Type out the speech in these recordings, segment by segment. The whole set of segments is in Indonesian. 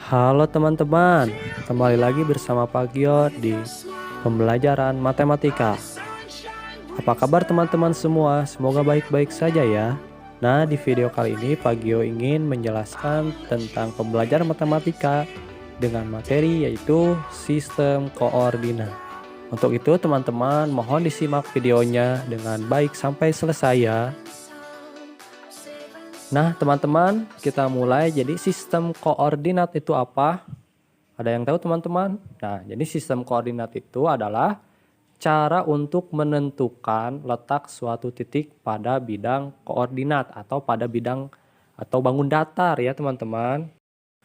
Halo teman-teman, kembali lagi bersama Pak Gio di pembelajaran matematika. Apa kabar teman-teman semua? Semoga baik-baik saja ya. Nah, di video kali ini Pak Gio ingin menjelaskan tentang pembelajaran matematika dengan materi yaitu sistem koordinat. Untuk itu teman-teman mohon disimak videonya dengan baik sampai selesai ya. Nah, teman-teman, kita mulai. Jadi sistem koordinat itu apa? Ada yang tahu teman-teman? Nah, jadi sistem koordinat itu adalah cara untuk menentukan letak suatu titik pada bidang koordinat atau pada bidang atau bangun datar ya teman-teman.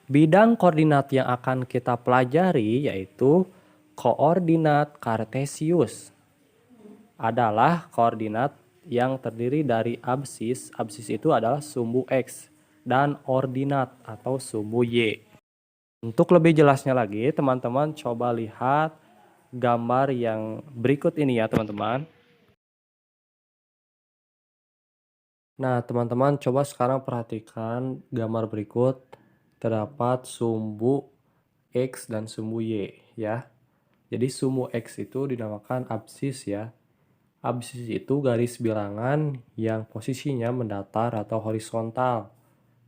Bidang koordinat yang akan kita pelajari yaitu koordinat kartesius. Adalah koordinat yang terdiri dari absis. Absis itu adalah sumbu X dan ordinat atau sumbu Y. Untuk lebih jelasnya lagi, teman-teman coba lihat gambar yang berikut ini ya, teman-teman. Nah, teman-teman coba sekarang perhatikan gambar berikut. Terdapat sumbu X dan sumbu Y ya. Jadi sumbu X itu dinamakan absis ya. Absis itu garis bilangan yang posisinya mendatar atau horizontal.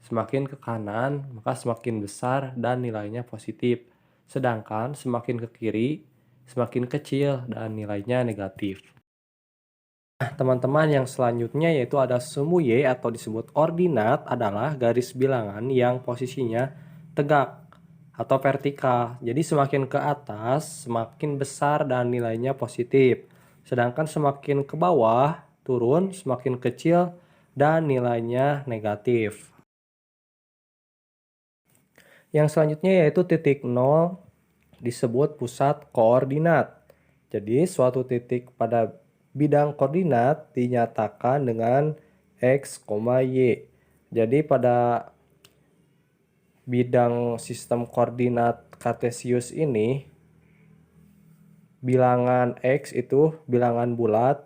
Semakin ke kanan, maka semakin besar dan nilainya positif. Sedangkan semakin ke kiri, semakin kecil dan nilainya negatif. Nah, teman-teman yang selanjutnya yaitu ada sumbu Y atau disebut ordinat adalah garis bilangan yang posisinya tegak atau vertikal. Jadi semakin ke atas, semakin besar dan nilainya positif. Sedangkan semakin ke bawah, turun, semakin kecil dan nilainya negatif. Yang selanjutnya yaitu titik nol disebut pusat koordinat. Jadi suatu titik pada bidang koordinat dinyatakan dengan X, Y. Jadi pada bidang sistem koordinat kartesius ini bilangan X itu bilangan bulat,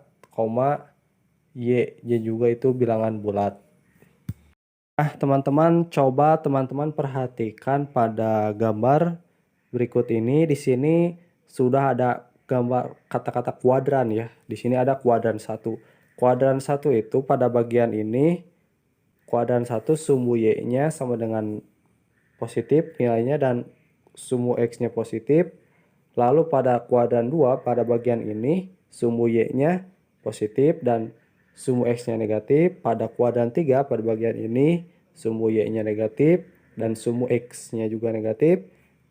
Y juga itu bilangan bulat. Nah, teman-teman coba teman-teman perhatikan pada gambar berikut ini. Di sini sudah ada gambar kata-kata kuadran ya. Di sini ada kuadran 1. Kuadran 1 itu pada bagian ini kuadran 1 sumbu Y-nya sama dengan positif nilainya dan sumbu X-nya positif. Lalu pada kuadran 2 pada bagian ini sumbu Y-nya positif dan sumbu X-nya negatif. Pada kuadran 3 pada bagian ini sumbu Y-nya negatif dan sumbu X-nya juga negatif.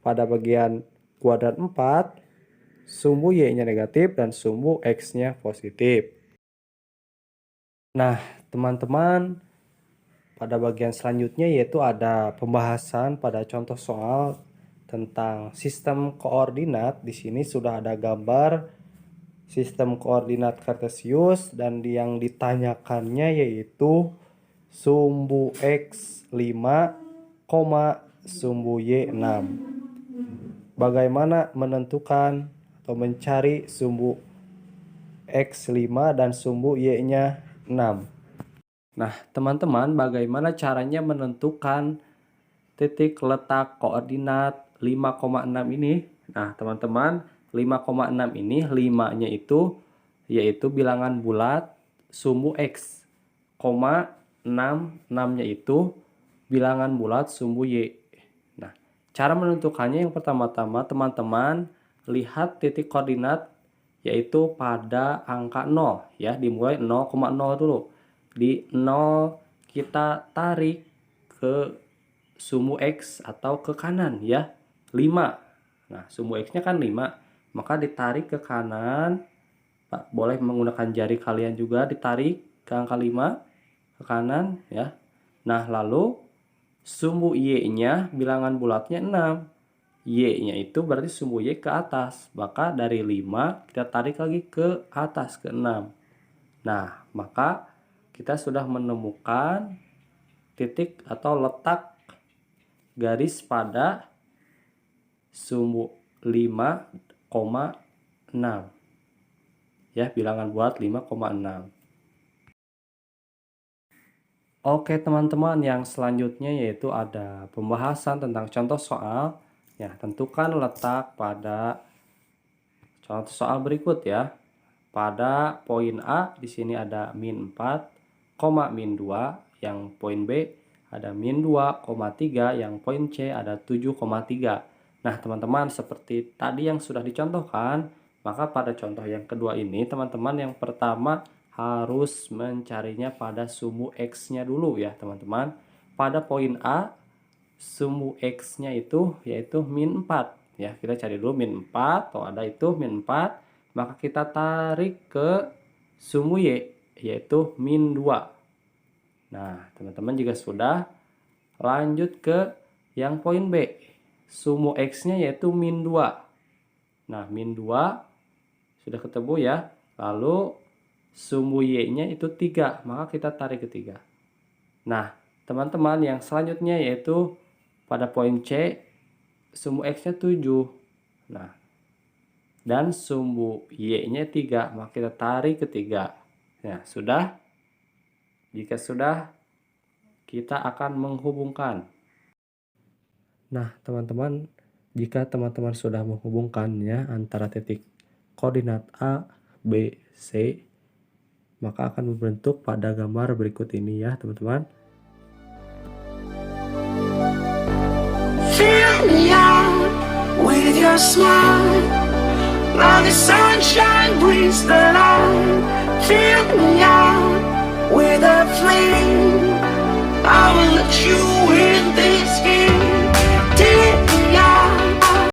Pada bagian kuadran 4 sumbu Y-nya negatif dan sumbu X-nya positif. Nah, teman-teman, pada bagian selanjutnya yaitu ada pembahasan pada contoh soal tentang sistem koordinat. Di sini sudah ada gambar sistem koordinat kartesius dan yang ditanyakannya yaitu sumbu X 5, sumbu Y 6. Bagaimana menentukan atau mencari sumbu X 5 dan sumbu Y-nya 6? Nah, teman-teman, bagaimana caranya menentukan titik letak koordinat 5,6 ini? Nah, teman-teman, 5,6 ini 5-nya itu yaitu bilangan bulat sumbu X, 6-nya itu bilangan bulat sumbu Y. Nah, cara menentukannya yang pertama-tama teman-teman lihat titik koordinat yaitu pada angka 0 ya, dimulai 0,0 dulu. Di 0 kita tarik ke sumbu X atau ke kanan ya, 5. Nah, sumbu X-nya kan 5, maka ditarik ke kanan. Pak, boleh menggunakan jari kalian juga ditarik ke angka 5 ke kanan ya. Nah, lalu sumbu Y-nya bilangan bulatnya 6. Y-nya itu berarti sumbu Y ke atas. Maka dari 5 kita tarik lagi ke atas ke 6. Nah, maka kita sudah menemukan titik atau letak garis pada sumbu 5,6. Ya, bilangan bulat 5,6. Oke teman-teman, yang selanjutnya yaitu ada pembahasan tentang contoh soal. Ya, tentukan letak pada contoh soal berikut ya. Pada poin A di sini ada min 4, min 2, yang poin B ada min 2,3, yang poin C ada 7,3. Nah, teman-teman, seperti tadi yang sudah dicontohkan, maka pada contoh yang kedua ini, teman-teman, yang pertama harus mencarinya pada sumbu X-nya dulu ya, teman-teman. Pada poin A, sumbu X-nya itu yaitu min 4. Ya, kita cari dulu min 4, kalau ada itu min 4, maka kita tarik ke sumbu Y, yaitu min 2. Nah, teman-teman juga sudah, lanjut ke yang poin B. Sumbu X-nya yaitu min 2. Nah, min 2 sudah ketemu ya. Lalu sumbu Y-nya itu 3, maka kita tarik ke 3. Nah, teman-teman, yang selanjutnya yaitu pada poin C, sumbu X-nya 7. Nah, dan sumbu Y-nya 3, maka kita tarik ke 3. Nah, sudah? Jika sudah, kita akan menghubungkan. Nah, teman-teman, jika teman-teman sudah menghubungkannya antara titik koordinat A, B, C, maka akan membentuk pada gambar berikut ini ya, teman-teman. Fill me out with your smile. Now the sunshine brings the light. Fill me out with a flame. I will let you in this game.